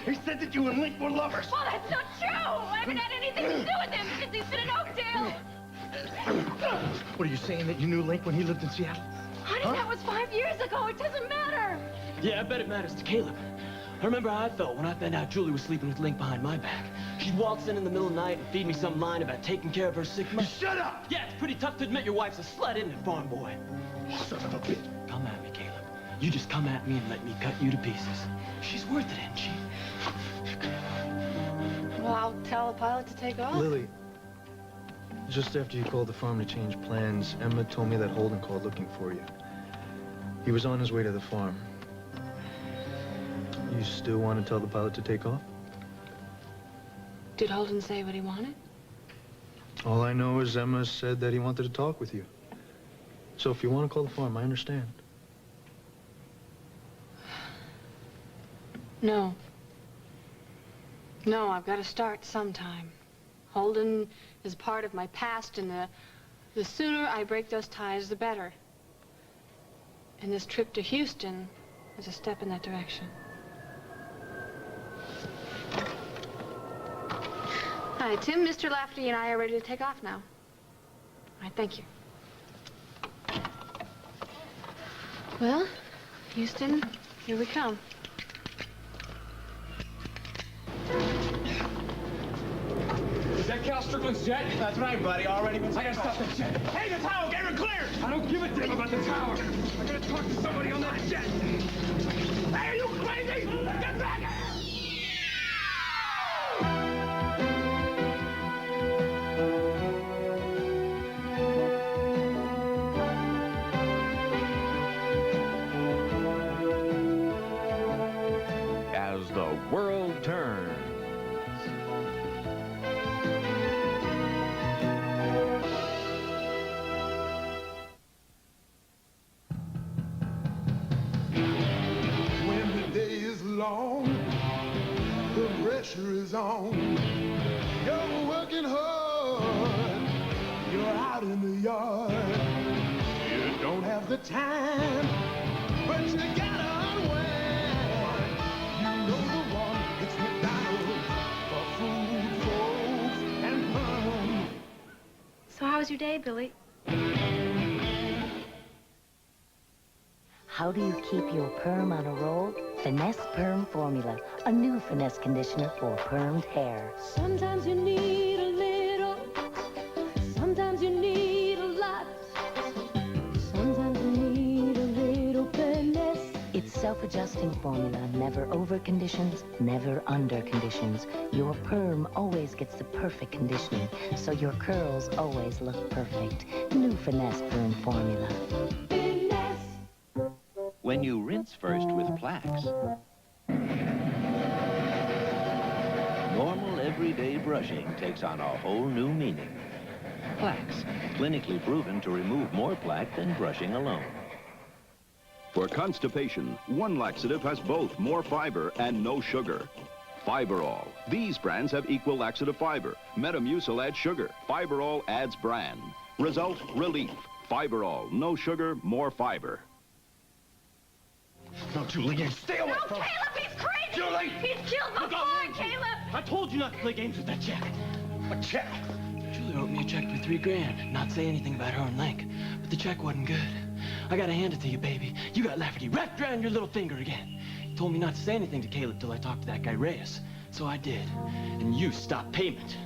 He said that you and Link were lovers. Well, that's not true. I haven't had anything to do with him since he's been in Oakdale. What are you saying, that you knew Link when he lived in Seattle? Honey, that was 5 years ago. It doesn't matter. Yeah, I bet it matters to Caleb. I remember how I felt when I found out Julie was sleeping with Link behind my back. She'd waltz in the middle of the night and feed me some line about taking care of her sick mother. Shut up! Yeah, it's pretty tough to admit your wife's a slut, isn't it, farm boy? Son of a bitch. Come at me, Caleb. You just come at me and let me cut you to pieces. She's worth it, isn't she? Well, I'll tell the pilot to take off. Lily, just after you called the farm to change plans, Emma told me that Holden called looking for you. He was on his way to the farm. You still want to tell the pilot to take off? Did Holden say what he wanted? All I know is Emma said that he wanted to talk with you. So if you want to call the farm, I understand. No. No, I've got to start sometime. Holden is part of my past, and the sooner I break those ties, the better. And this trip to Houston is a step in that direction. Hi, Tim, Mr. Lafferty, and I are ready to take off now. All right, thank you. Well, Houston, here we come. Is that Cal Strickland's jet? That's right, buddy. Already been... I gotta stop that jet. Hey, the tower! Get her cleared! I don't give a damn about the tower. I gotta talk to somebody on that jet. Hey, are you crazy? Get back here! As the world turns. When the day is long, the pressure is on. You're working hard, you're out in the yard. You don't have the time, but you gotta unwind. You know the one, it's McDonald's, for food, folks, and fun. So how was your day, Billy? How do you keep your perm on a roll? Finesse Perm Formula, a new finesse conditioner for permed hair. Sometimes you need a little, sometimes you need a lot, sometimes you need a little finesse. It's self-adjusting formula, never over conditions, never under conditions. Your perm always gets the perfect conditioning, so your curls always look perfect. New Finesse Perm Formula. When you rinse first with Plax, normal everyday brushing takes on a whole new meaning. Plax, clinically proven to remove more plaque than brushing alone. For constipation, one laxative has both more fiber and no sugar. Fiberall. These brands have equal laxative fiber. Metamucil adds sugar. Fiberall adds bran. Result, relief. Fiberall. No sugar, more fiber. No, Julie, stay away No, from... Caleb, he's crazy! Julie! He's killed before, Caleb! I told you not to play games with that check. What check? Julie wrote me a check for $3 grand. Not say anything about her and Link, but the check wasn't good. I gotta hand it to you, baby. You got Lafferty wrapped around your little finger again. He told me not to say anything to Caleb till I talked to that guy Reyes. So I did. And you stopped payment.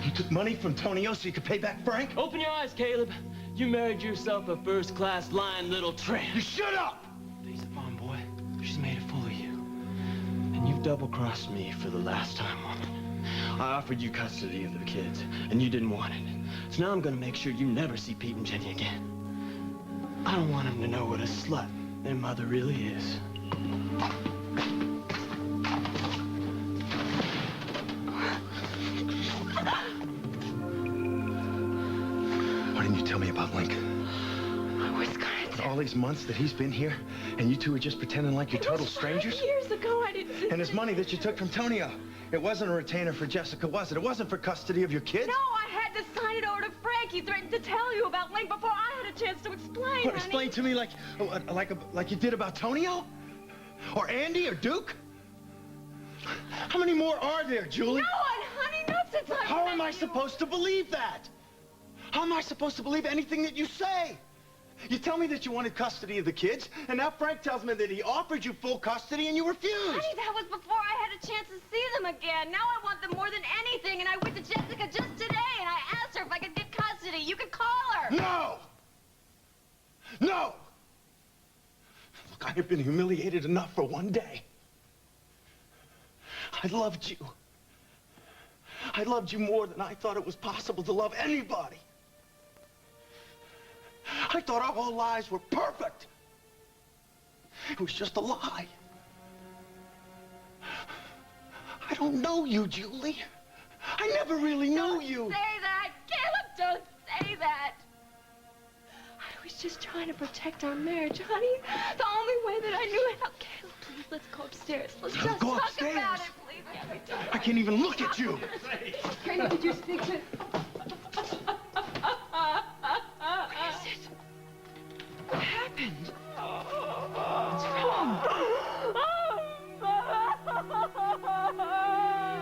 You took money from Tonio so you could pay back Frank? Open your eyes, Caleb. You married yourself a first-class lying little tramp. You shut up! Face it, farm boy. She's made a fool of you. And you've double-crossed me for the last time, woman. I offered you custody of the kids, and you didn't want it. So now I'm gonna make sure you never see Pete and Jenny again. I don't want them to know what a slut their mother really is. Why didn't you tell me about Link? I was going to. All these months that he's been here, and you two are just pretending like you're total strangers? 5 years ago, I didn't... And his money that you took from Tonio. It wasn't a retainer for Jessica, was it? It wasn't for custody of your kids? No, I had to sign it over to Frank. He threatened to tell you about Link before I had a chance to explain, What, explain to me like you did about Tonio? Or Andy or Duke? How many more are there, Julie? No one, honey, not since I How am I supposed to believe that? How am I supposed to believe anything that you say? You tell me that you wanted custody of the kids, and now Frank tells me that he offered you full custody and you refused. Honey, that was before I had a chance to see them again. Now I want them more than anything, and I went to Jessica just today, and I asked her if I could get custody. You could call her. No! No! Look, I have been humiliated enough for one day. I loved you. I loved you more than I thought it was possible to love anybody. I thought our whole lives were perfect. It was just a lie. I don't know you, Julie. I never really knew you. Don't say that. Caleb, don't say that. I was just trying to protect our marriage, honey. The only way that I knew how. Caleb, please, let's go upstairs. Let's just Go talk upstairs? about it, please. I can't even look at you. Caleb, did you speak to... What happened? What's wrong? I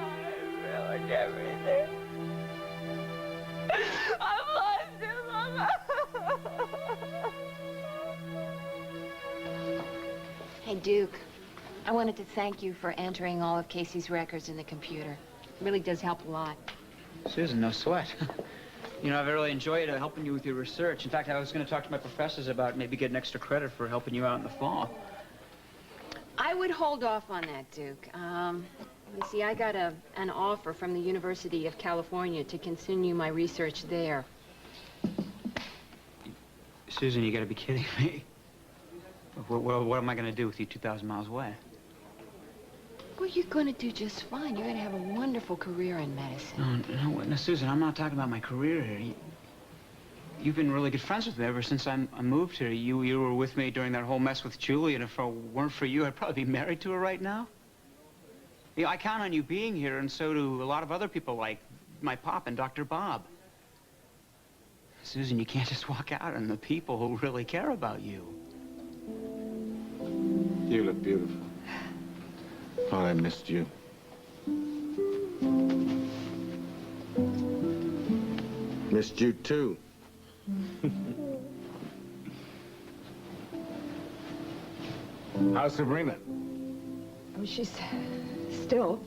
ruined everything. I've lost him, Mama. Hey, Duke. I wanted to thank you for entering all of Casey's records in the computer. It really does help a lot. Susan, no sweat. You know, I've really enjoyed helping you with your research. In fact, I was going to talk to my professors about maybe getting extra credit for helping you out in the fall. I would hold off on that, Duke. You see, I got an offer from the University of California to continue my research there. Susan, you got to be kidding me. What am I going to do with you 2,000 miles away? Well, you're going to do just fine. You're going to have a wonderful career in medicine. No, Susan, I'm not talking about my career here. You've been really good friends with me ever since I moved here. You were with me during that whole mess with Julie, and if it weren't for you, I'd probably be married to her right now. You know, I count on you being here, and so do a lot of other people, like my pop and Dr. Bob. Susan, you can't just walk out on the people who really care about you. You look beautiful. Thought I missed you. Missed you, too. How's Sabrina? Oh, she's still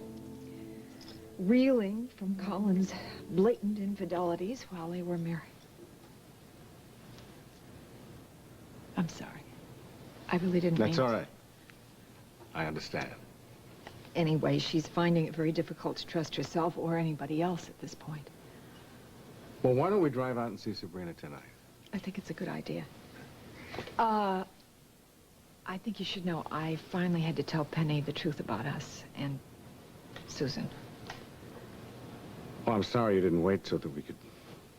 reeling from Colin's blatant infidelities while they were married. I'm sorry. I really didn't mean That's all right. I understand. Anyway, she's finding it very difficult to trust herself or anybody else at this point. Well, why don't we drive out and see Sabrina tonight? I think it's a good idea. I think you should know I finally had to tell Penny the truth about us and Susan. Well, I'm sorry you didn't wait so that we could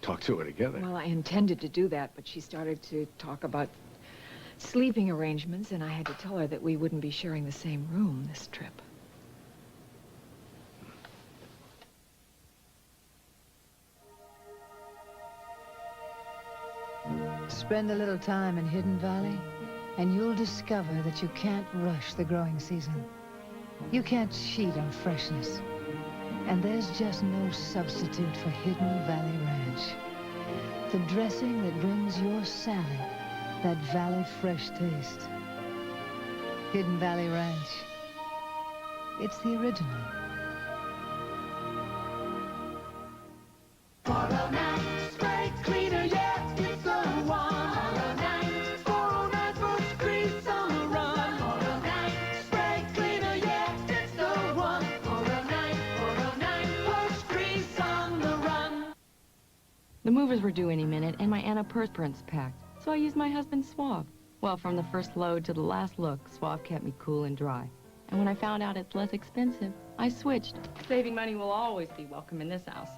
talk to her together. Well, I intended to do that, but she started to talk about sleeping arrangements, and I had to tell her that we wouldn't be sharing the same room this trip. Spend a little time in Hidden Valley, and you'll discover that you can't rush the growing season. You can't cheat on freshness. And there's just no substitute for Hidden Valley Ranch. The dressing that brings your salad that valley fresh taste. Hidden Valley Ranch. It's the original. The movers were due any minute, and my antiperspirant's packed, so I used my husband's Suave. Well, from the first load to the last look, Suave kept me cool and dry. And when I found out it's less expensive, I switched. Saving money will always be welcome in this house.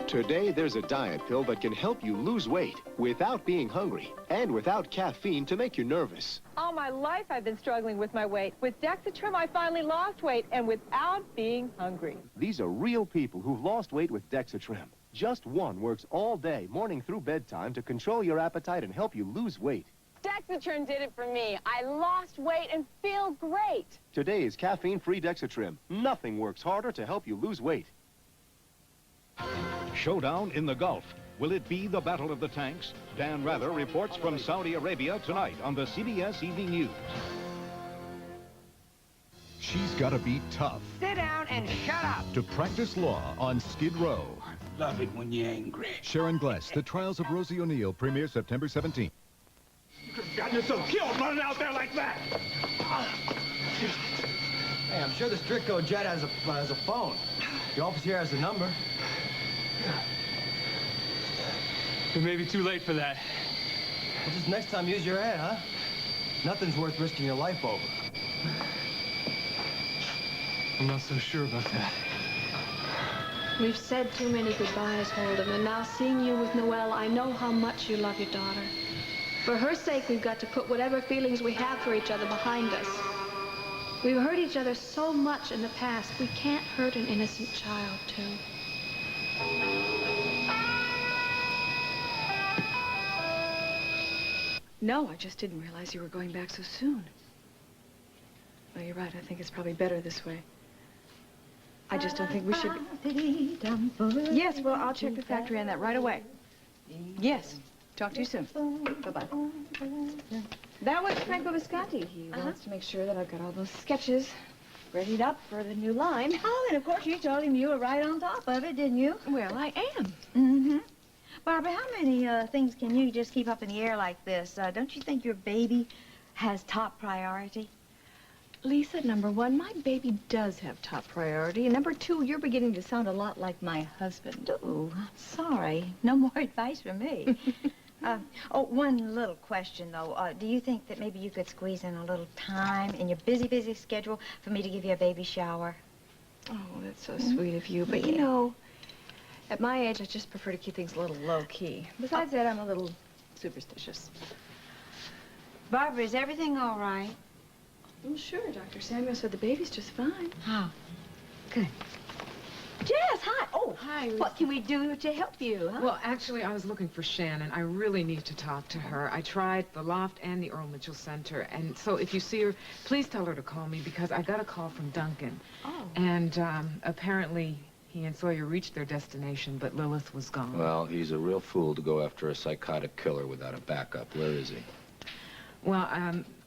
Today, there's a diet pill that can help you lose weight without being hungry and without caffeine to make you nervous. All my life, I've been struggling with my weight. With Dexatrim, I finally lost weight, and without being hungry. These are real people who've lost weight with Dexatrim. Just one works all day, morning through bedtime, to control your appetite and help you lose weight. Dex! Dexatrim did it for me. I lost weight and feel great. Today's caffeine-free Dexatrim. Nothing works harder to help you lose weight. Showdown in the Gulf. Will it be the Battle of the Tanks? Dan Rather reports from Saudi Arabia tonight on the CBS Evening News. She's got to be tough Sit down and shut up. to practice law on Skid Row. Love it when you're angry. Sharon Gless, The Trials of Rosie O'Neill, premieres September 17th. You could have gotten yourself killed running out there like that. Hey, I'm sure the Strico jet has a phone. The office here has the number. It may be too late for that. Well, just next time, use your head, huh? Nothing's worth risking your life over. I'm not so sure about that. We've said too many goodbyes, Holden, and now seeing you with Noelle, I know how much you love your daughter. For her sake, we've got to put whatever feelings we have for each other behind us. We've hurt each other so much in the past, we can't hurt an innocent child, too. No, I just didn't realize you were going back so soon. Well, you're right. I think it's probably better this way. I just don't think we should... Yes, well, I'll check the factory on that right away. Yes. Talk to you soon. Bye-bye. That was Franco Visconti. He wants to make sure that I've got all those sketches readied up for the new line. Oh, and of course you told him you were right on top of it, didn't you? Well, I am. Mm-hmm. Barbara, how many things can you just keep up in the air like this? Don't you think your baby has top priority? Lisa, number one, my baby does have top priority. And number two, you're beginning to sound a lot like my husband. Oh, sorry. No more advice from me. Oh, one little question, though. Do you think that maybe you could squeeze in a little time in your busy schedule for me to give you a baby shower? Oh, that's so sweet of you. But, you know, at my age, I just prefer to keep things a little low-key. Besides that, I'm a little superstitious. Barbara, is everything all right? Well, sure. Dr. Samuel said the baby's just fine. Oh, good. Jess, hi. Oh, hi. What can we do to help you, huh? Well, actually, I was looking for Shannon. I really need to talk to her. I tried the loft and the Earl Mitchell Center. And so if you see her, please tell her to call me because I got a call from Duncan. Oh. And apparently he and Sawyer reached their destination, but Lilith was gone. Well, he's a real fool to go after a psychotic killer without a backup. Where is he? Well,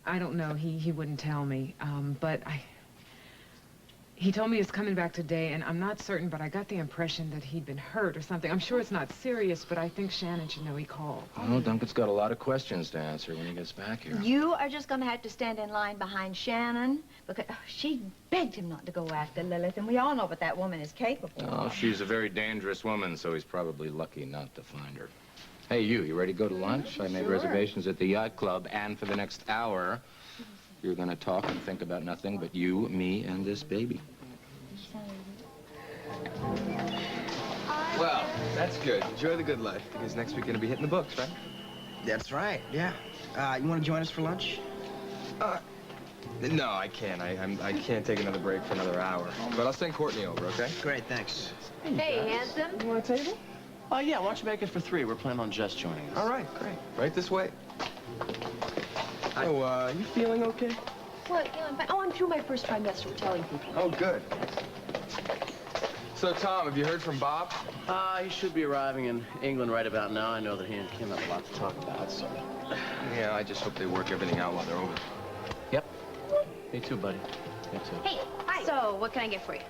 I don't know. He wouldn't tell me. But he told me he's coming back today, and I'm not certain, but I got the impression that he'd been hurt or something. I'm sure it's not serious, but I think Shannon should know he called. Oh, Duncan's got a lot of questions to answer when he gets back here. You are just going to have to stand in line behind Shannon because she begged him not to go after Lilith, and we all know what that woman is capable of. Oh, she's a very dangerous woman, so he's probably lucky not to find her. Hey, you ready to go to lunch? I made reservations at the yacht club, and for the next hour, you're going to talk and think about nothing but you, me, and this baby. Well, that's good. Enjoy the good life, because next week you're going to be hitting the books, right? That's right, yeah. You want to join us for lunch? No, I can't. I can't take another break for another hour. But I'll send Courtney over, okay? Great, thanks. Hey, handsome. You want a table? Yeah, why don't you make it for 3? We're planning on Jess joining us. All right, great. Right this way. Oh, you feeling okay? Well, yeah, I'm fine. Oh, I'm through my first trimester with telling people. Oh, good. So, Tom, have you heard from Bob? He should be arriving in England right about now. I know that he and Kim have a lot to talk about, so... Yeah, I just hope they work everything out while they're over. Yep. Me too, buddy. Me too. Hey, hi. So, what can I get for you?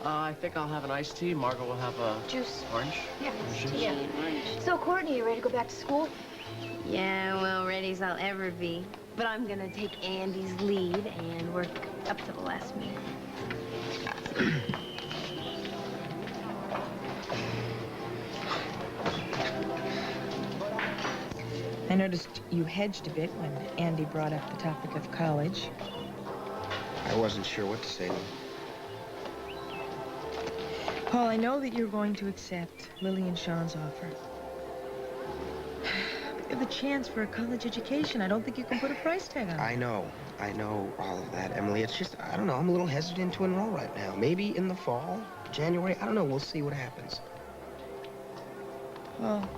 I think I'll have an iced tea. Margaret will have a... Juice. Orange? Yeah. Juice. Yeah. So, Courtney, you ready to go back to school? Yeah, well, ready as I'll ever be. But I'm gonna take Andy's lead and work up to the last minute. I noticed you hedged a bit when Andy brought up the topic of college. I wasn't sure what to say to him. Paul, I know that you're going to accept Lily and Sean's offer. But you have a chance for a college education. I don't think you can put a price tag on it. I know all of that, Emily. It's just, I don't know, I'm a little hesitant to enroll right now. Maybe in the fall, January, I don't know, we'll see what happens. Well,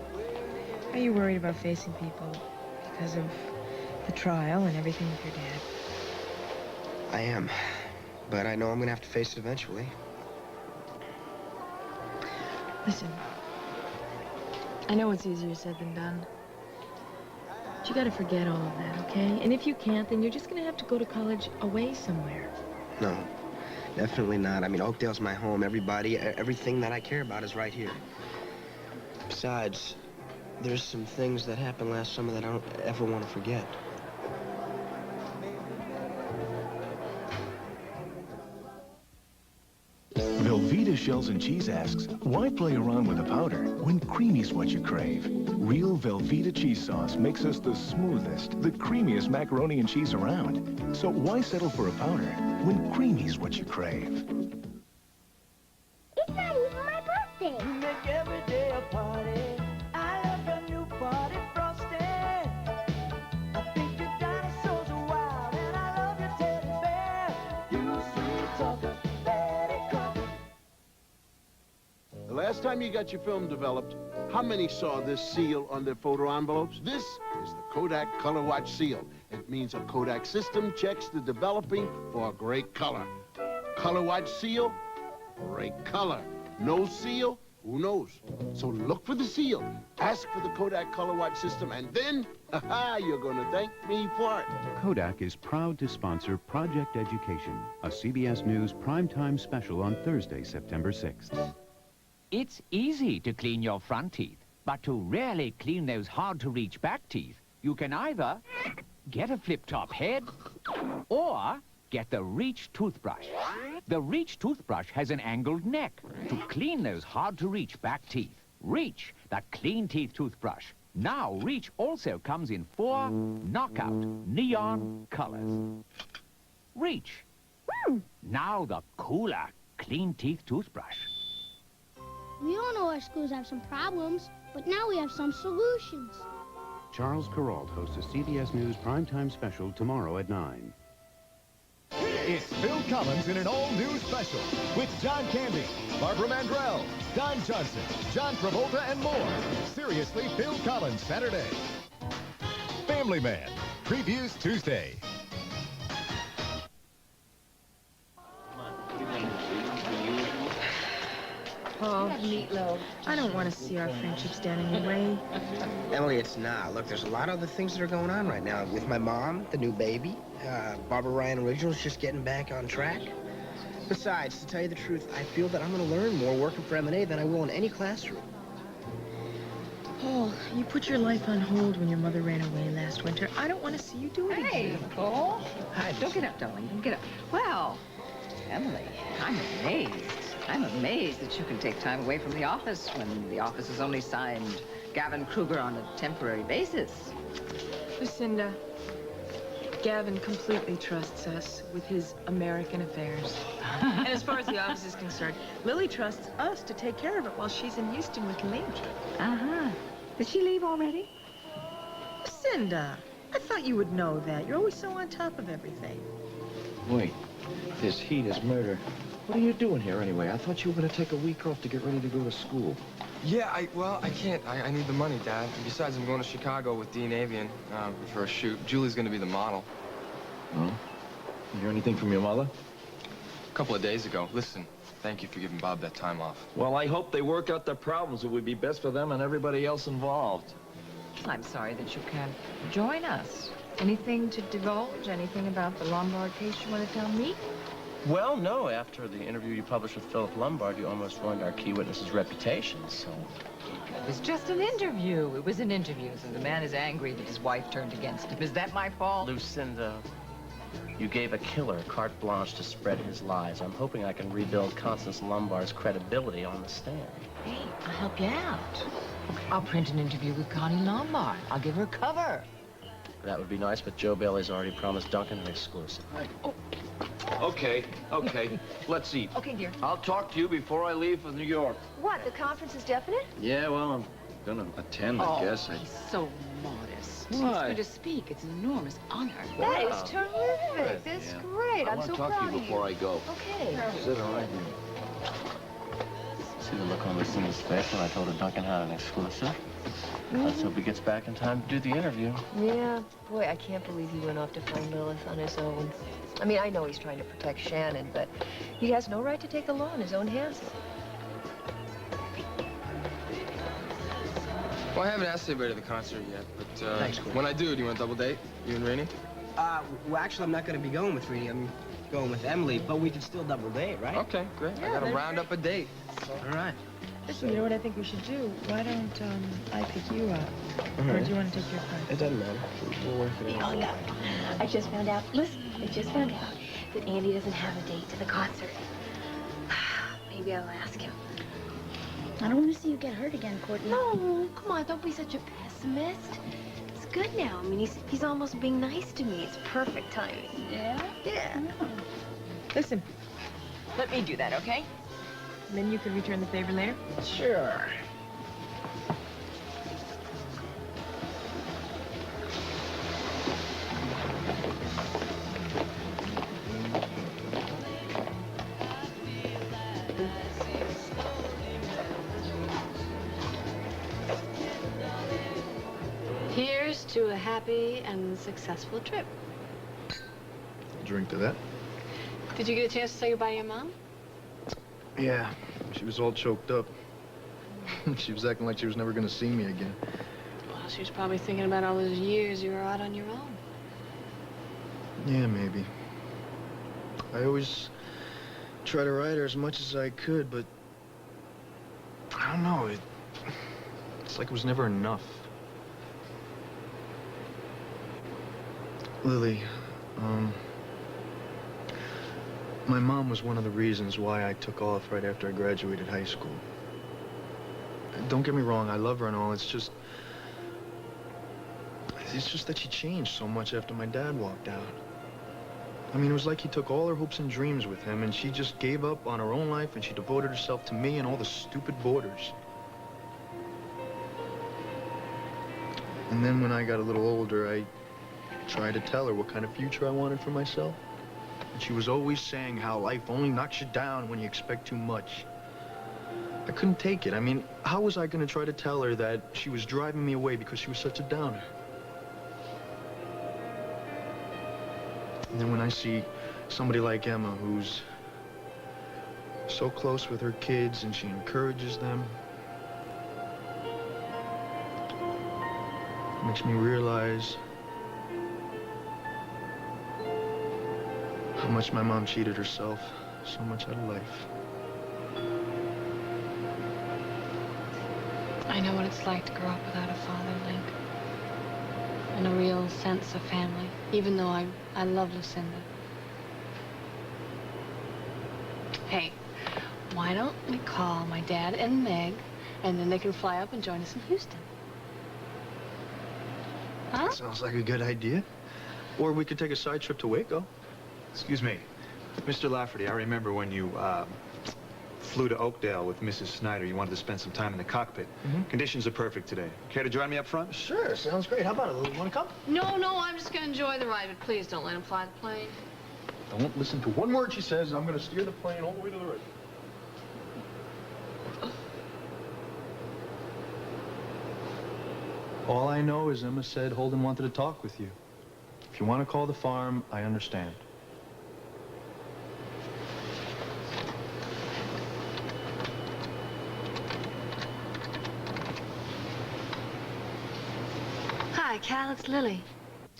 are you worried about facing people because of the trial and everything with your dad. I am. But I know I'm gonna have to face it eventually. Listen, I know it's easier said than done. But you gotta forget all of that, okay? And if you can't, then you're just gonna have to go to college away somewhere. No, definitely not. I mean, Oakdale's my home. Everybody, everything that I care about is right here. Besides, there's some things that happened last summer that I don't ever want to forget. Velveeta Shells and Cheese asks, why play around with a powder when creamy's what you crave? Real Velveeta cheese sauce makes us the smoothest, the creamiest macaroni and cheese around. So why settle for a powder when creamy's what you crave? It's not even my birthday. You make every day a party. I love your new party frosting. I think your dinosaurs are wild, and I love your teddy bear. You sweet talker, Betty Crocker. The last time you got your film developed, how many saw this seal on their photo envelopes? This is the Kodak Color Watch seal. It means a Kodak system checks the developing for a great color. Color Watch seal, great color. No seal, who knows? So look for the seal, ask for the Kodak Color Watch system, and then, ha-ha, you're gonna thank me for it. Kodak is proud to sponsor Project Education, a CBS News primetime special on Thursday, September 6th. It's easy to clean your front teeth, but to really clean those hard-to-reach back teeth, you can either get a flip-top head or get the Reach toothbrush. The Reach toothbrush has an angled neck to clean those hard-to-reach back teeth. Reach, the clean teeth toothbrush. Now, Reach also comes in 4 knockout neon colors. Reach. Now the cooler clean teeth toothbrush. We all know our schools have some problems, but now we have some solutions. Charles Kuralt hosts a CBS News primetime special tomorrow at 9. It's Phil Collins in an all-new special with John Candy, Barbara Mandrell, Don Johnson, John Travolta, and more. Seriously, Phil Collins, Saturday. Family Man, previews Tuesday. Paul, meatloaf. I don't want to see our friendship stand in your way. Emily, it's not. Look, there's a lot of other things that are going on right now. With my mom, the new baby, Barbara Ryan Originals just getting back on track. Besides, to tell you the truth, I feel that I'm going to learn more working for M&A than I will in any classroom. Paul, you put your life on hold when your mother ran away last winter. I don't want to see you do it Hey, again. Paul. Don't get up, darling. Don't get up. Well, Emily, I'm amazed. I'm amazed that you can take time away from the office when the office has only signed Gavin Kruger on a temporary basis. Lucinda, Gavin completely trusts us with his American affairs. And as far as the office is concerned, Lily trusts us to take care of it while she's in Houston with Link. Uh-huh. Did she leave already? Lucinda, I thought you would know that. You're always so on top of everything. Wait, this heat is murder. What are you doing here anyway? I thought you were going to take a week off to get ready to go to school. Yeah, I can't. I need the money, Dad. And besides, I'm going to Chicago with Dean Avian for a shoot. Julie's going to be the model. Oh? You hear anything from your mother? A couple of days ago. Listen, thank you for giving Bob that time off. Well, I hope they work out their problems. It would be best for them and everybody else involved. I'm sorry that you can't join us. Anything to divulge? Anything about the Lombard case you want to tell me? Well, no. After the interview you published with Philip Lombard, you almost ruined our key witness's reputation, so... It was just an interview. It was an interview, so the man is angry that his wife turned against him. Is that my fault? Lucinda, you gave a killer carte blanche to spread his lies. I'm hoping I can rebuild Constance Lombard's credibility on the stand. Hey, I'll help you out. I'll print an interview with Connie Lombard. I'll give her a cover. That would be nice, but Joe Bailey's already promised Duncan an exclusive. Okay. Let's eat. Okay, dear. I'll talk to you before I leave for New York. What, the conference is definite? Yeah, well, I'm gonna attend, I guess. He's so modest. Why? He's going to speak. It's an enormous honor. That is terrific. That's great. I'm so proud I want to talk to you of before I go. Okay. Sit right here. See the look on Lucinda's face when I told her Duncan had an exclusive? Let's hope he gets back in time to do the interview. Yeah, boy, I can't believe he went off to find Lilith on his own. I mean, I know he's trying to protect Shannon, but he has no right to take the law in his own hands. Well, I haven't asked anybody to the concert yet, but Thanks, Quinn. when I do you want to double date? You and Rainey? Well, actually, I'm not going to be going with Rini. I'm going with Emily, but we could still double date, right? Okay, great. Yeah, I got to that'd be round up a date. All right. Listen, you know what I think we should do? Why don't I pick you up? All Or right. do you want to take your friend? It doesn't matter. We'll work it out. Oh, no. I just found out, listen, I just found out that Andy doesn't have a date to the concert. Maybe I'll ask him. I don't want to see you get hurt again, Courtney. No, come on, don't be such a pessimist. It's good now. I mean, he's almost being nice to me. It's perfect timing. Yeah? Yeah. Listen, let me do that, okay? And then you can return the favor later? Sure. Here's to a happy and successful trip. Drink to that? Did you get a chance to say goodbye to your mom? Yeah, she was all choked up. She was acting like she was never gonna see me again. Well, she was probably thinking about all those years you were out on your own. Yeah, maybe. I always try to write her as much as I could, but I don't know, it's like it was never enough. Lily, my mom was one of the reasons why I took off right after I graduated high school. Don't get me wrong, I love her and all, it's just that she changed so much after my dad walked out. I mean, it was like he took all her hopes and dreams with him, and she just gave up on her own life, and she devoted herself to me and all the stupid boarders. And then when I got a little older, I tried to tell her what kind of future I wanted for myself. And she was always saying how life only knocks you down when you expect too much. I couldn't take it. I mean, how was I going to try to tell her that she was driving me away because she was such a downer? And then when I see somebody like Emma who's so close with her kids and she encourages them, it makes me realize how much my mom cheated herself so much out of life. I know what it's like to grow up without a father, Link. And a real sense of family, even though I love Lucinda. Hey, why don't we call my dad and Meg, and then they can fly up and join us in Houston? Huh? Sounds like a good idea. Or we could take a side trip to Waco. Excuse me. Mr. Lafferty, I remember when you flew to Oakdale with Mrs. Snyder. You wanted to spend some time in the cockpit. Conditions are perfect today. Care to join me up front? Sure, sounds great. How about it, Lily? You want to come? No, I'm just gonna enjoy the ride, but please don't let him fly the plane. Don't listen to one word she says. I'm going to steer the plane all the way to the right. All I know is Emma said Holden wanted to talk with you. If you want to call the farm, I understand. Hi, Cal, it's Lily.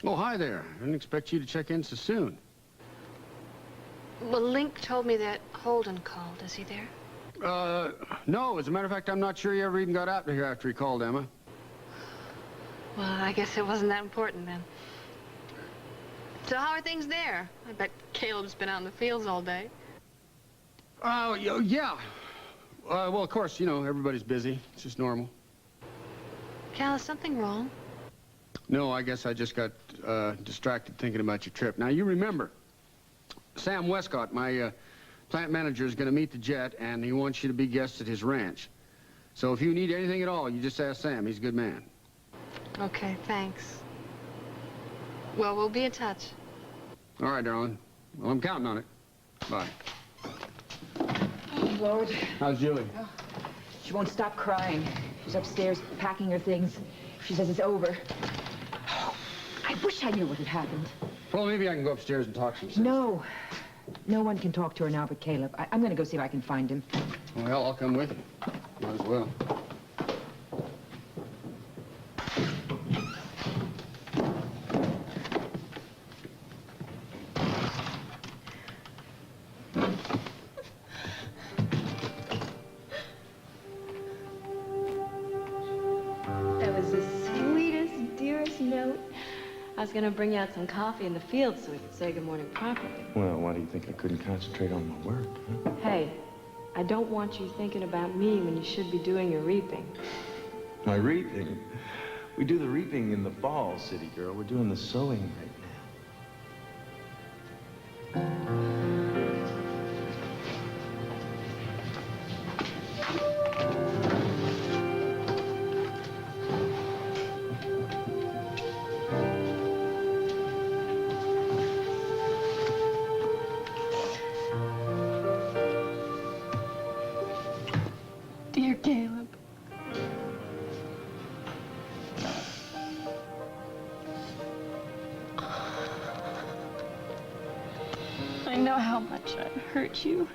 Oh, hi there. I didn't expect you to check in so soon. Well, Link told me that Holden called. Is he there? No. As a matter of fact, I'm not sure he ever even got out to here after he called Emma. Well, I guess it wasn't that important then. So how are things there? I bet Caleb's been out in the fields all day. Yeah. Well, of course, you know, everybody's busy. It's just normal. Cal, is something wrong? No, I guess I just got distracted thinking about your trip. Now, you remember, Sam Westcott, my plant manager, is going to meet the jet, and he wants you to be guests at his ranch. So if you need anything at all, you just ask Sam. He's a good man. Okay, thanks. Well, we'll be in touch. All right, darling. Well, I'm counting on it. Bye. Oh, Lord. How's Julie? She won't stop crying. She's upstairs packing her things. She says it's over. I wish I knew what had happened. Well, maybe I can go upstairs and talk some sense. No. No one can talk to her now but Caleb. I'm going to go see if I can find him. Well, I'll come with you. Might as well. That was the sweetest, dearest note. I was gonna bring you out some coffee in the field so we could say good morning properly. Well, why do you think I couldn't concentrate on my work, huh? Hey, I don't want you thinking about me when you should be doing your reaping. My reaping? We do the reaping in the fall, city girl. We're doing the sowing right Dear Caleb. I know how much I hurt you.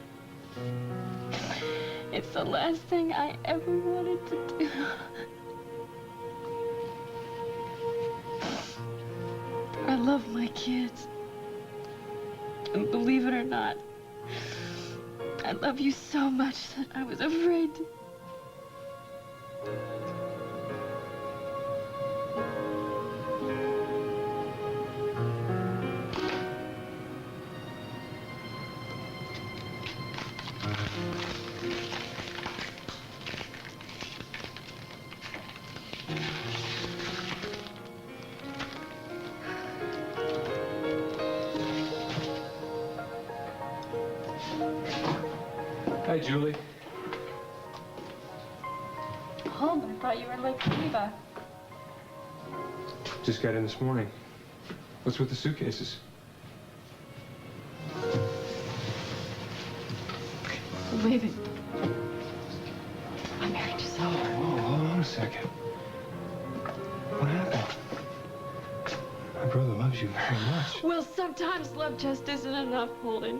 It's the last thing I ever wanted to do. I love my kids. And believe it or not, I love you so much that I was afraid to... Hi, Julie. Home, I thought you were like Eva. Just got in this morning. What's with the suitcases? Believe it. My marriage is over. Whoa, hold on a second. What happened? My brother loves you very much. Well, sometimes love just isn't enough, Holden.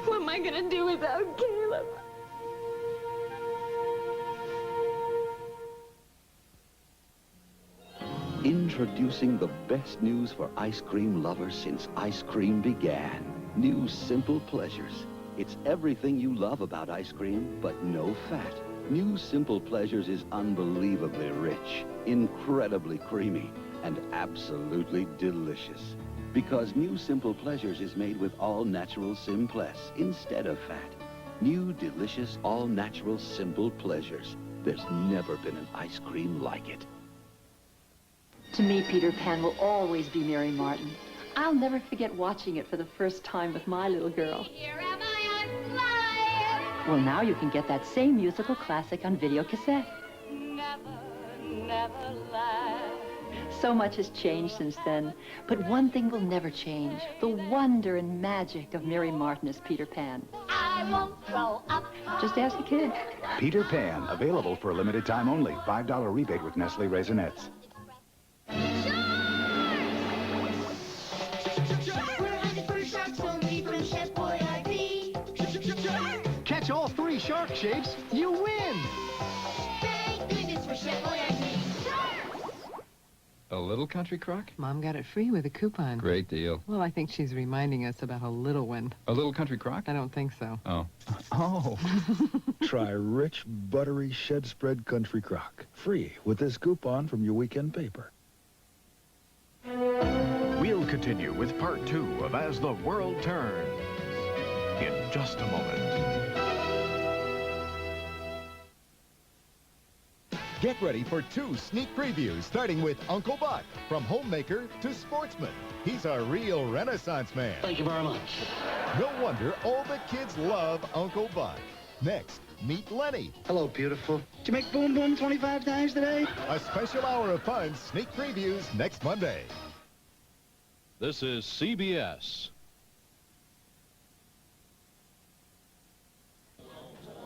What am I gonna do without Caleb? Introducing the best news for ice cream lovers since ice cream began. New Simple Pleasures. It's everything you love about ice cream, but no fat. New Simple Pleasures is unbelievably rich, incredibly creamy, and absolutely delicious. Because New Simple Pleasures is made with all-natural Simpless instead of fat. New, delicious, all-natural Simple Pleasures. There's never been an ice cream like it. To me, Peter Pan will always be Mary Martin. I'll never forget watching it for the first time with my little girl. Well, now you can get that same musical classic on video cassette. Never lie. So much has changed since then, but one thing will never change: the wonder and magic of Mary Martin as Peter Pan. I won't grow up. Just ask a kid. Peter Pan, available for a limited time only. $5 rebate with Nestle Raisinets. Catch all 3 shark shapes, you win! Thank goodness for Chef Boyardee. A little country crock? Mom got it free with a coupon. Great deal. Well, I think she's reminding us about a little one. A little country crock? I don't think so. Oh. Oh. Try rich, buttery, shed-spread country crock. Free with this coupon from your weekend paper. We'll continue with part 2 of As the World Turns in just a moment. Get ready for 2 sneak previews, starting with Uncle Buck. From homemaker to sportsman, he's a real Renaissance man. Thank you very much. No wonder all the kids love Uncle Buck. Next, meet Lenny. Hello, beautiful. Did you make boom boom 25 times today? A special hour of fun sneak previews next Monday. This is CBS.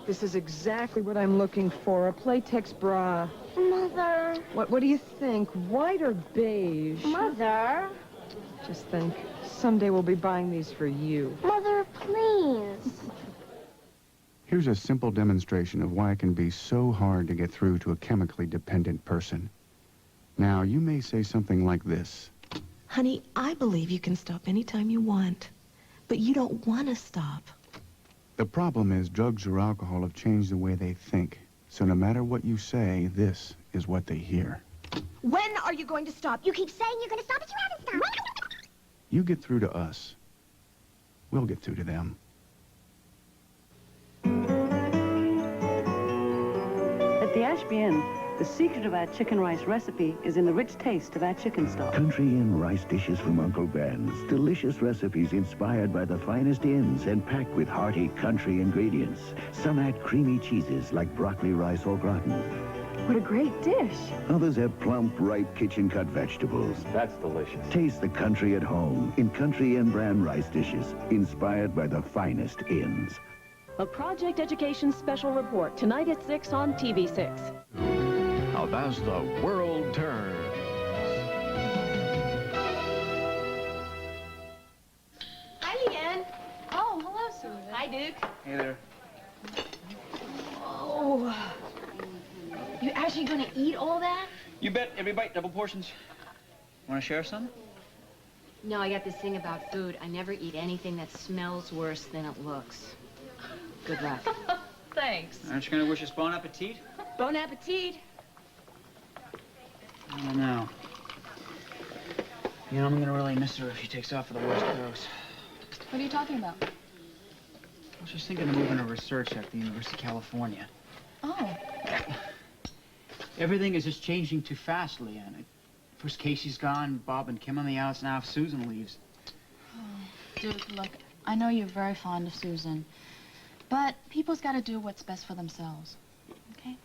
This is exactly what I'm looking for, a Playtex bra. Mother. What do you think, white or beige? Mother. Just think, someday we'll be buying these for you. Mother, please. Here's a simple demonstration of why it can be so hard to get through to a chemically dependent person. Now, you may say something like this. Honey, I believe you can stop anytime you want, but you don't want to stop. The problem is drugs or alcohol have changed the way they think. So no matter what you say, this is what they hear. When are you going to stop? You keep saying you're going to stop, but you haven't stopped. You get through to us, we'll get through to them. At the Ashby Inn, the secret of our chicken rice recipe is in the rich taste of our chicken stock. Country Inn rice dishes from Uncle Ben's. Delicious recipes inspired by the finest inns and packed with hearty country ingredients. Some add creamy cheeses like broccoli, rice, or gratin. What a great dish. Others have plump, ripe, kitchen-cut vegetables. That's delicious. Taste the country at home in Country Inn brand rice dishes, inspired by the finest inns. A Project Education special report, tonight at 6 on TV6. How does the world turn? Hi, Leanne. Oh, hello, Susan. Hi, Duke. Hey there. Oh. You actually gonna eat all that? You bet. Every bite, double portions. Want to share some? No, I got this thing about food. I never eat anything that smells worse than it looks. Good luck. Thanks. Aren't you going to wish us bon appetit? Bon appetit. I don't know. You know, I'm going to really miss her if she takes off for the West Coast. What are you talking about? I was just thinking of moving her research at the University of California. Oh. Everything is just changing too fast, Leanne. First Casey's gone, Bob and Kim on the outs, now if Susan leaves. Oh, Duke, look, I know you're very fond of Susan, but people's got to do what's best for themselves, okay?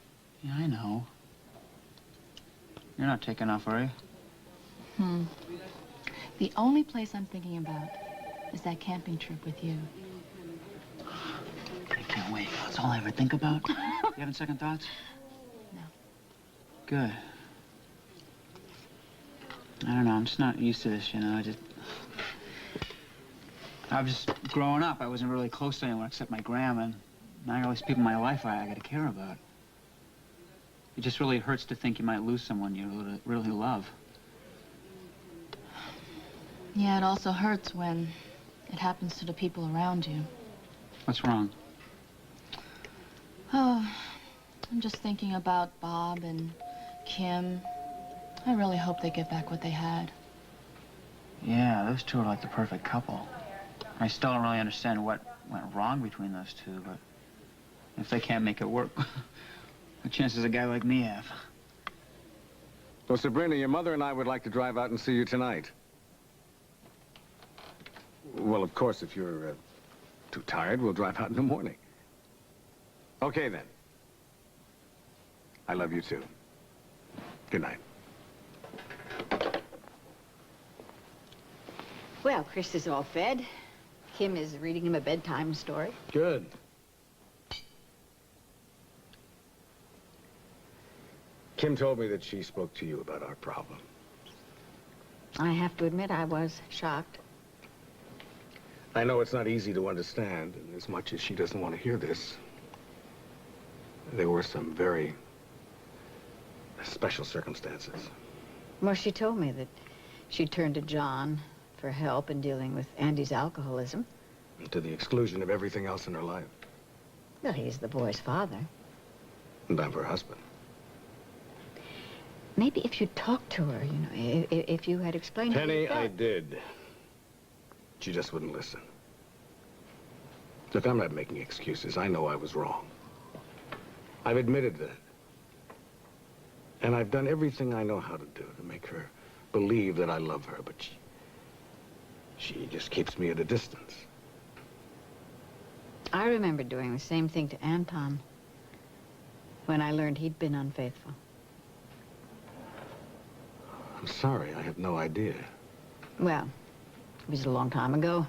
Yeah, I know. You're not taking off, are you? The only place I'm thinking about is that camping trip with you. I can't wait. That's all I ever think about. You having second thoughts? No. Good. I don't know, I'm just not used to this, you know, I was just growing up, I wasn't really close to anyone except my grandma, and now I got all these people in my life I gotta care about. It just really hurts to think you might lose someone you really love. Yeah, it also hurts when it happens to the people around you. What's wrong? Oh, I'm just thinking about Bob and Kim. I really hope they get back what they had. Yeah, those two are like the perfect couple. I still don't really understand what went wrong between those two, but if they can't make it work, what chance does a guy like me have? Well, Sabrina, your mother and I would like to drive out and see you tonight. Well, of course, if you're too tired, we'll drive out in the morning. Okay, then. I love you, too. Good night. Well, Chris is all fed. Kim is reading him a bedtime story. Good. Kim told me that she spoke to you about our problem. I have to admit I was shocked. I know it's not easy to understand, and as much as she doesn't want to hear this, there were some very special circumstances. Well, she told me that she turned to John for help in dealing with Andy's alcoholism. To the exclusion of everything else in her life. Well, he's the boy's father. And I'm her husband. Maybe if you talked to her, you know, if you had explained how you Penny, I felt. did. She just wouldn't listen. Look, I'm not making excuses. I know I was wrong. I've admitted that. And I've done everything I know how to do to make her believe that I love her, but she just keeps me at a distance. I remember doing the same thing to Anton when I learned he'd been unfaithful. I'm sorry, I have no idea. Well, it was a long time ago.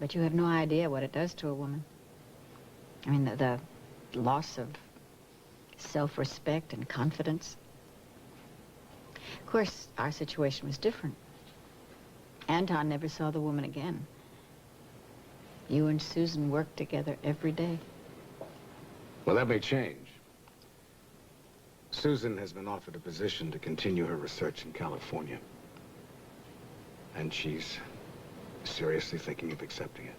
But you have no idea what it does to a woman. I mean, the loss of self-respect and confidence. Of course, our situation was different. Anton never saw the woman again. You and Susan worked together every day. Well, that may change. Susan has been offered a position to continue her research in California. And she's seriously thinking of accepting it.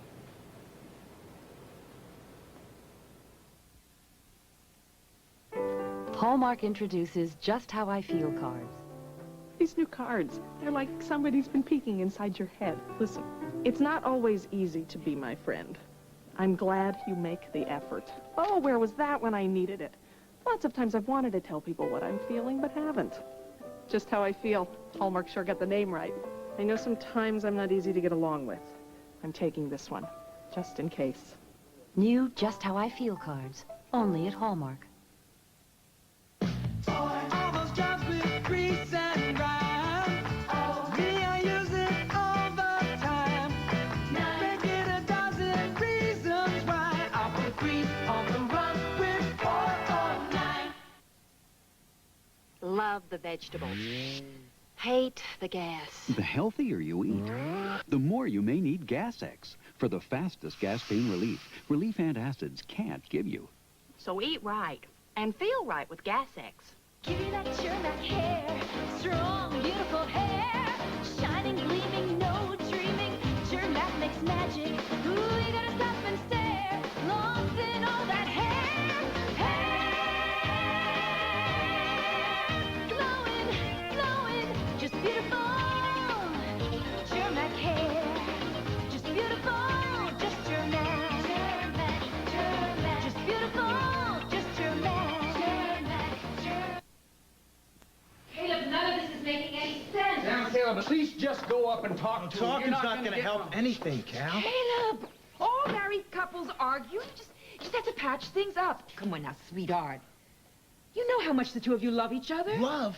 Hallmark introduces Just How I Feel cards. These new cards, they're like somebody's been peeking inside your head. Listen, it's not always easy to be my friend. I'm glad you make the effort. Oh, where was that when I needed it? Lots of times I've wanted to tell people what I'm feeling, but haven't. Just How I Feel. Hallmark sure got the name right. I know sometimes I'm not easy to get along with. I'm taking this one, just in case. New Just How I Feel cards, only at Hallmark. All those jobs with grease and grime. Me, I use it all the time. Make it a dozen reasons why I'll put grease on the run with 409. Love the vegetables. Hate the gas. The healthier you eat, the more you may need Gas X for the fastest gas pain relief. Relief antacids can't give you. So eat right and feel right with Gas X. Give you that Chermac hair, strong, beautiful hair, shining, gleaming, no dreaming. Chermac makes magic. Ooh, you gotta stop and stare, lost in all that hair, glowing, glowing, just beautiful. Chermac hair, just beautiful, just Chermac, Chermac, just beautiful, just Chermac, Chermac. Caleb, none of this is making any sense. Now, Caleb, at least just go up and talk to him. Talking's You're not gonna going to get help no- anything, Cal. Caleb! All married couples argue. You just have to patch things up. Come on now, sweetheart. You know how much the two of you love each other. Love?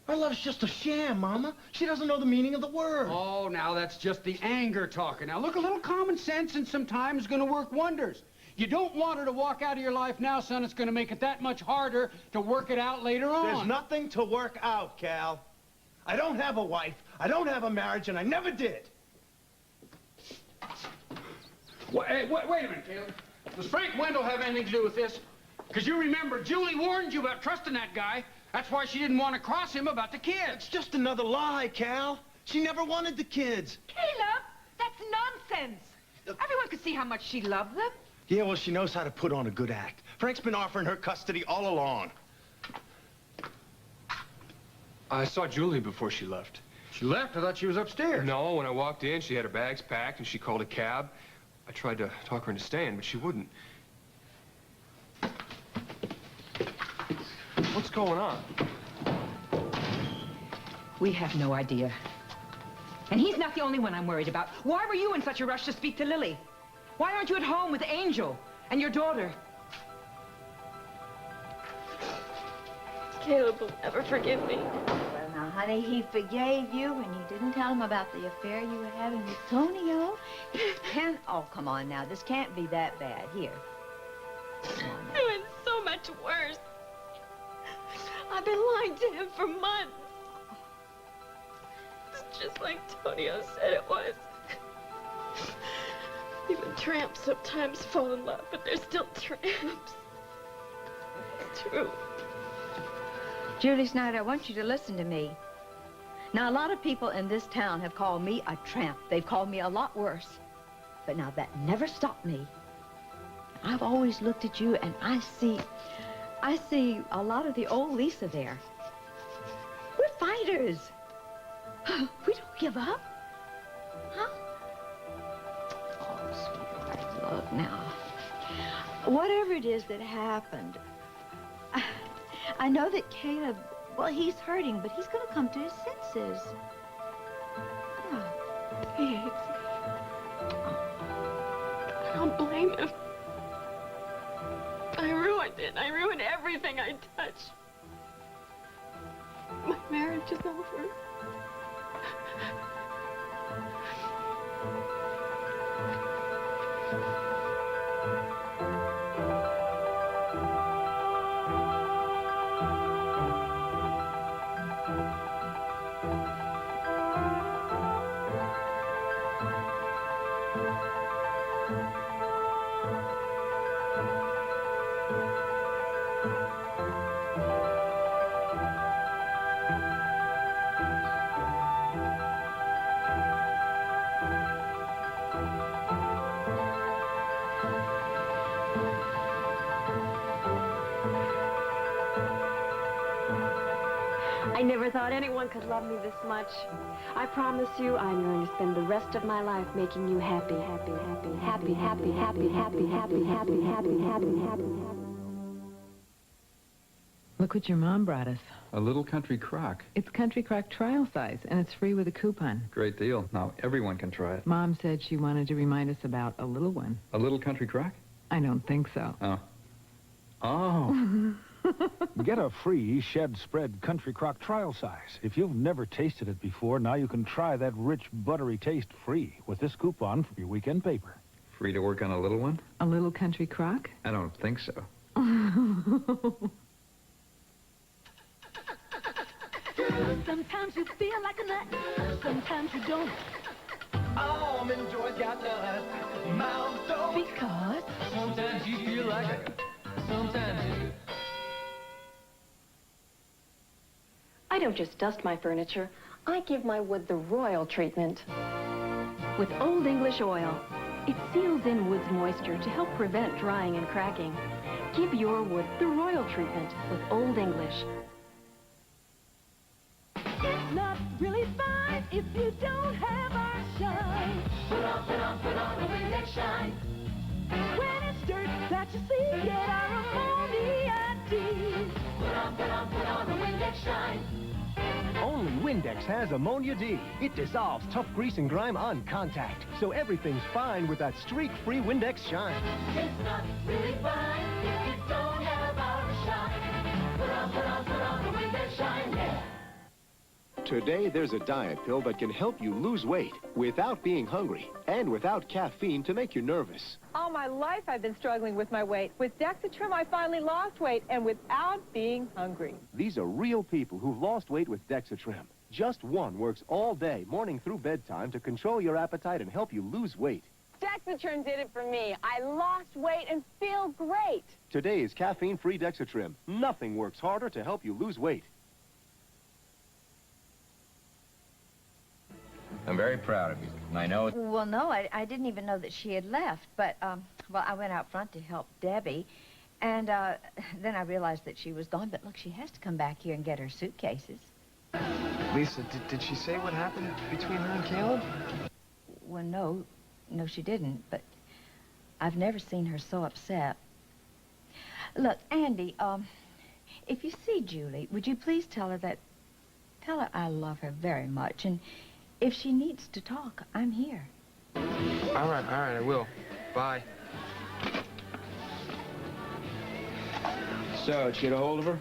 Our love's just a sham, Mama. She doesn't know the meaning of the word. Oh, now that's just the anger talking. Now, look, a little common sense and some time is going to work wonders. You don't want her to walk out of your life now, son. It's going to make it that much harder to work it out later on. There's nothing to work out, Cal. I don't have a wife, I don't have a marriage, and I never did. Hey, wait a minute, Caleb. Does Frank Wendell have anything to do with this? Because you remember, Julie warned you about trusting that guy. That's why she didn't want to cross him about the kids. It's just another lie, Cal. She never wanted the kids. Caleb, that's nonsense. Everyone could see how much she loved them. Yeah, well, she knows how to put on a good act. Frank's been offering her custody all along. I saw Julie before she left. She left? I thought she was upstairs. No, when I walked in, she had her bags packed and she called a cab. I tried to talk her into staying, but she wouldn't. What's going on? We have no idea. And he's not the only one I'm worried about. Why were you in such a rush to speak to Lily? Why aren't you at home with Angel and your daughter? Caleb will never forgive me. Well, now, honey, he forgave you and you didn't tell him about the affair you were having with Tonio. Oh, come on now. This can't be that bad. Here. It's so much worse. I've been lying to him for months. It's just like Tonio said it was. Even tramps sometimes fall in love, but they're still tramps. It's true. Julie Snyder, I want you to listen to me. Now, a lot of people in this town have called me a tramp. They've called me a lot worse. But now that never stopped me. I've always looked at you and I see a lot of the old Lisa there. We're fighters. We don't give up. Huh? Oh, sweetheart, look now. Whatever it is that happened, I know that Caleb, well, he's hurting, but he's going to come to his senses. Oh, He hates me. I don't blame him. I ruined it. I ruined everything I touched. My marriage is over. I never thought anyone could love me this much. I promise you I'm going to spend the rest of my life making you happy, happy, happy, happy, happy, happy, happy, happy, happy, happy, happy, happy. Look what your mom brought us. A little country crock. It's Country Crock trial size, and it's free with a coupon. Great deal. Now everyone can try it. Mom said she wanted to remind us about a little one. A little country crock? I don't think so. Oh. Oh. Get a free shed spread Country Crock trial size. If you've never tasted it before, now you can try that rich, buttery taste free with this coupon from your weekend paper. Free to work on a little one? A little Country Crock? I don't think so. Sometimes you feel like a nut, sometimes you don't. Almond Joy's got nuts, Mount don't. Because sometimes you feel like a nut, sometimes you do. I don't just dust my furniture. I give my wood the royal treatment. With Old English oil, it seals in wood's moisture to help prevent drying and cracking. Give your wood the royal treatment with Old English. it's not really fine if you don't have our shine. Put on a Windex shine. When it's dirt that you see, get our ammonia D. Put on a Windex shine. Only Windex has ammonia D. It dissolves tough grease and grime on contact, so everything's fine with that streak-free Windex shine. It's not really fine if you don't have our shine. Put on a Windex shine, yeah. Today, there's a diet pill that can help you lose weight without being hungry and without caffeine to make you nervous. All my life I've been struggling with my weight. With Dexatrim, I finally lost weight, and without being hungry. These are real people who've lost weight with Dexatrim. Just one works all day, morning through bedtime, to control your appetite and help you lose weight. Dexatrim did it for me. I lost weight and feel great. Today's caffeine-free Dexatrim. Nothing works harder to help you lose weight. I'm very proud of you. And I know it. Well, no, I didn't even know that she had left. But, well, I went out front to help Debbie. And then I realized that she was gone. But, look, she has to come back here and get her suitcases. Lisa, did she say what happened between her and Caleb? Well, no, she didn't. But I've never seen her so upset. Look, Andy, if you see Julie, would you please tell her I love her very much. And if she needs to talk, I'm here. All right, I will. Bye. So, did you get a hold of her?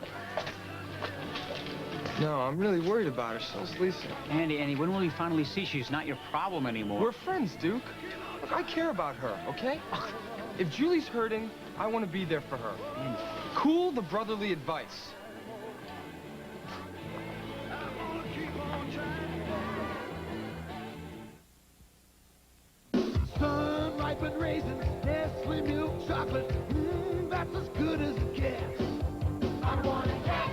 No, I'm really worried about her. So's Lisa. Andy, when will you finally see she's not your problem anymore? We're friends, Duke. Look, I care about her, okay? If Julie's hurting, I want to be there for her. Andy. Cool the brotherly advice. Sun-ripened raisins, Nestle milk chocolate, that's as good as it gets. I wanna catch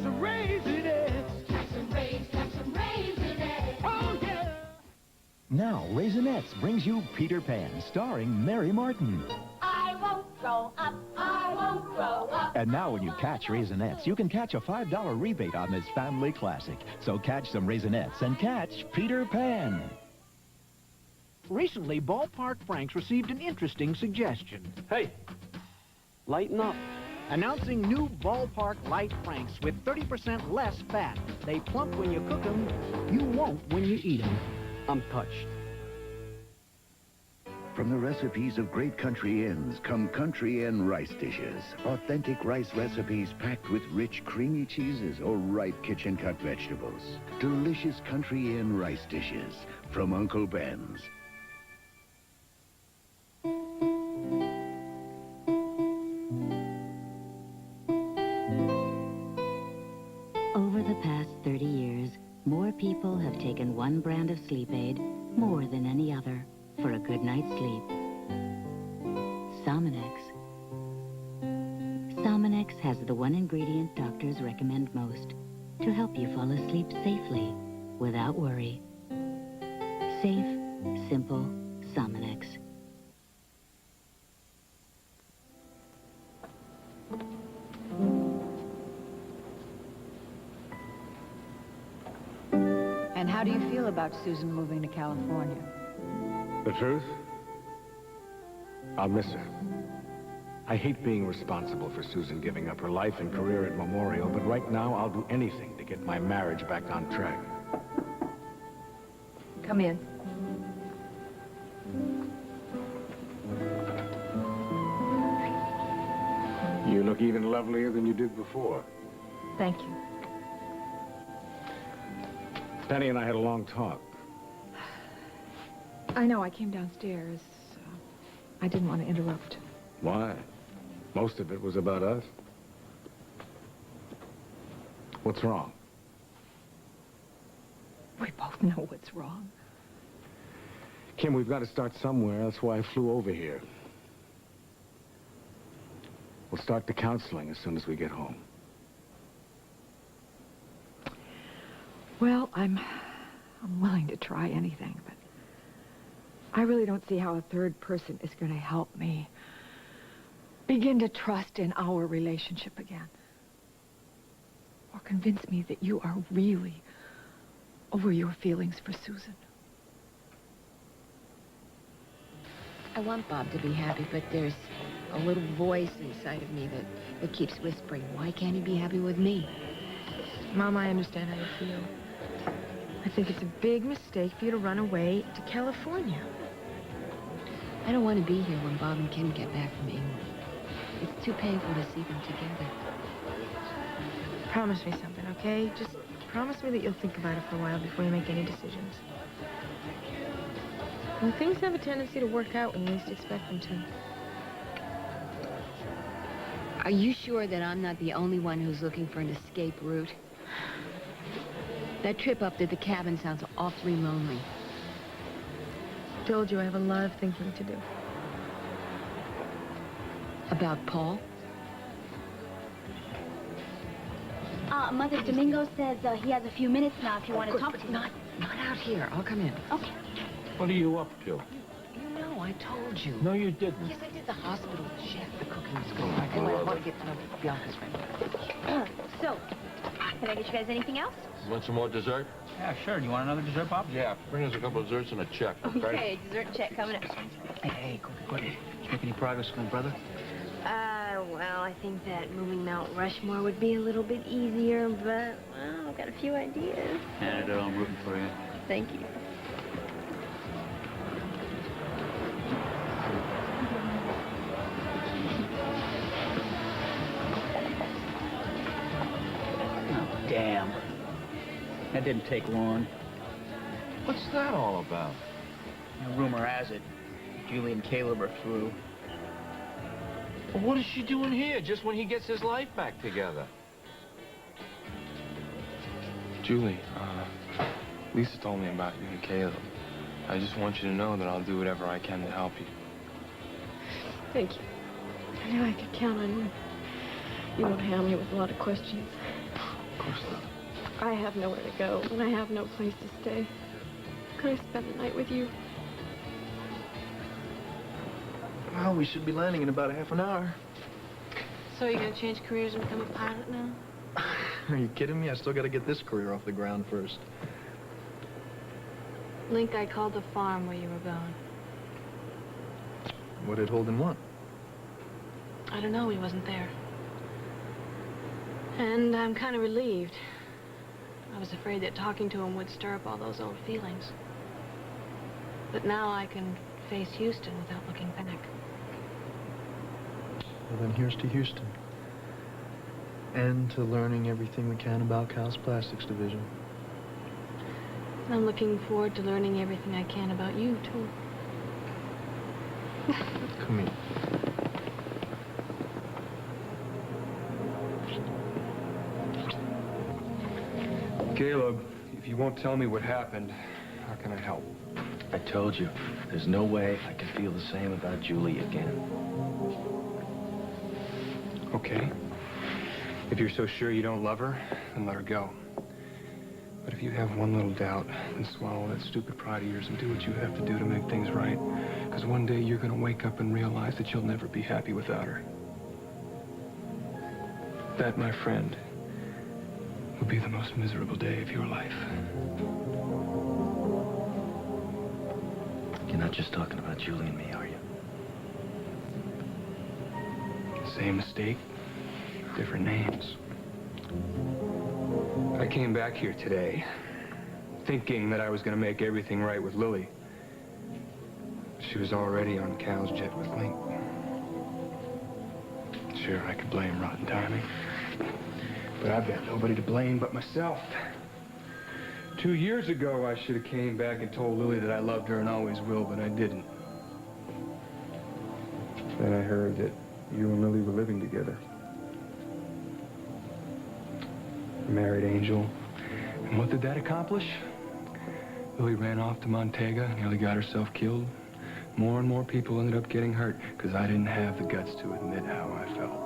some Raisinets. Catch some Raisinets. Oh, yeah. Now, Raisinets brings you Peter Pan, starring Mary Martin. I won't grow up, I won't grow up. And now when you catch Raisinets, you can catch a $5 rebate on this family classic. So catch some Raisinets and catch Peter Pan. Recently, Ballpark Franks received an interesting suggestion. Hey, lighten up. Announcing new Ballpark Light Franks with 30% less fat. They plump when you cook them, you won't when you eat them. I'm touched. From the recipes of great country inns come country inn rice dishes. Authentic rice recipes packed with rich, creamy cheeses or ripe kitchen-cut vegetables. Delicious country inn rice dishes from Uncle Ben's. Over the past 30 years, more people have taken one brand of sleep aid more than any other for a good night's sleep. Salmonex. Salmonex has the one ingredient doctors recommend most to help you fall asleep safely without worry. Safe, simple Salmonex. And how do you feel about Susan moving to California? The truth? I'll miss her. I hate being responsible for Susan giving up her life and career at Memorial, but right now I'll do anything to get my marriage back on track. Come in. You look even lovelier than you did before. Thank you. Penny and I had a long talk. I know, I came downstairs. I didn't want to interrupt. Why? Most of it was about us. What's wrong? We both know what's wrong. Kim, we've got to start somewhere. That's why I flew over here. We'll start the counseling as soon as we get home. Well, I'm willing to try anything, but I really don't see how a third person is going to help me begin to trust in our relationship again. Or convince me that you are really over your feelings for Susan. I want Bob to be happy, but there's a little voice inside of me that keeps whispering, why can't he be happy with me? Mom, I understand how you feel. I think it's a big mistake for you to run away to California. I don't want to be here when Bob and Kim get back from England. It's too painful to see them together. Promise me something, okay? Just promise me that you'll think about it for a while before you make any decisions. And things have a tendency to work out when you least expect them to. Are you sure that I'm not the only one who's looking for an escape route? That trip up to the cabin sounds awfully lonely. I told you I have a lot of thinking to do. About Paul? Mother, Domingo says he has a few minutes now if you want to talk to him. Not out here. I'll come in. Okay. What are you up to? You know, I told you. No, you didn't. Yes, I did. The hospital, the chef, the cooking school. Anyway, I want to get to know Bianca's friend. So, can I get you guys anything else? Want some more dessert? Yeah, sure. Do you want another dessert, Bob? Yeah, bring us a couple of desserts and a check, okay? Okay, dessert check coming up. Hey, quick. Did you make any progress with my brother? Well, I think that moving Mount Rushmore would be a little bit easier, but, well, I've got a few ideas. Canada, I'm rooting for you. Thank you. Oh, damn. That didn't take long. What's that all about? Rumor has it, Julie and Caleb are through. Well, what is she doing here just when he gets his life back together? Julie, Lisa told me about you and Caleb. I just want you to know that I'll do whatever I can to help you. Thank you. I knew I could count on you. You won't have me with a lot of questions. Of course not. I have nowhere to go, and I have no place to stay. Could I spend the night with you? Well, we should be landing in about half an hour. So you're gonna change careers and become a pilot now? Are you kidding me? I still gotta get this career off the ground first. Link, I called the farm where you were going. What did Holden want? I don't know, he wasn't there. And I'm kind of relieved. I was afraid that talking to him would stir up all those old feelings. But now I can face Houston without looking back. Well, then here's to Houston. And to learning everything we can about Cal's plastics division. And I'm looking forward to learning everything I can about you, too. Come here. Caleb, if you won't tell me what happened, how can I help? I told you, there's no way I can feel the same about Julie again. Okay. If you're so sure you don't love her, then let her go. But if you have one little doubt, then swallow that stupid pride of yours and do what you have to do to make things right. Because one day you're going to wake up and realize that you'll never be happy without her. That, my friend, would be the most miserable day of your life. just talking about Julie and me, are you? Same mistake, different names. I came back here today thinking that I was going to make everything right with Lily. She was already on Cal's jet with Link. Sure, I could blame rotten timing. But I've got nobody to blame but myself. 2 years ago, I should have came back and told Lily that I loved her and always will, but I didn't. Then I heard that you and Lily were living together. Married Angel. And what did that accomplish? Lily ran off to Montega, nearly got herself killed. More and more people ended up getting hurt because I didn't have the guts to admit how I felt.